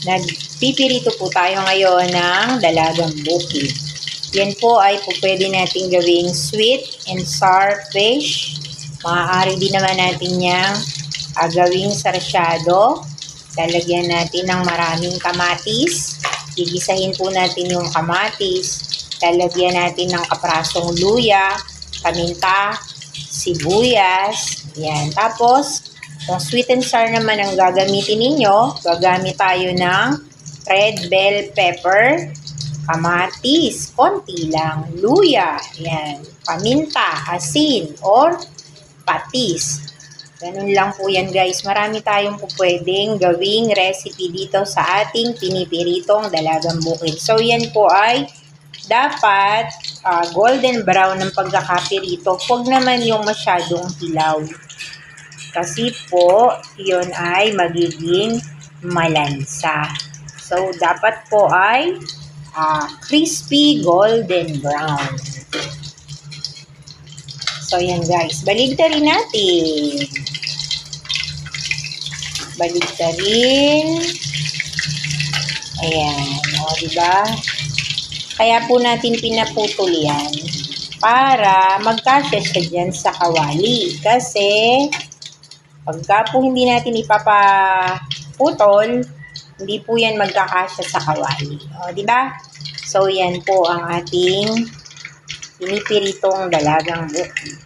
Nagpipirito po tayo ngayon ng dalagang bukid. Yan po ay po pwede natin gawing sweet and sour fish. Maaari din naman natin niyang gawing sarsyado. Lalagyan natin ng maraming kamatis. Gigisahin po natin yung kamatis. Lalagyan natin ng kaprasong luya, paminta, sibuyas. Yan. Tapos, kung sweet and sour naman ang gagamitin ninyo, gagamit tayo ng red bell pepper, kamatis, konti lang, luya, yan, paminta, asin, or patis. Ganun lang po yan guys. Marami tayong po pwedeng gawing recipe dito sa ating pinipiritong dalagang bukid. So yan po ay dapat golden brown ng pagkakapirito. Huwag naman yung masyadong hilaw. Kasi po, yun ay magiging malansa. So, dapat po ay crispy golden brown. So, yan guys. Baligtarin natin. Baligtarin. Ayan. O, diba? Kaya po natin pinaputol yan para magkasya siya dyan sa kawali. Kasi, pagka po hindi natin ipapaputol, hindi po yan magkakasya sa kawali. O, diba? So, yan po ang ating pinipiritong dalagang bukid.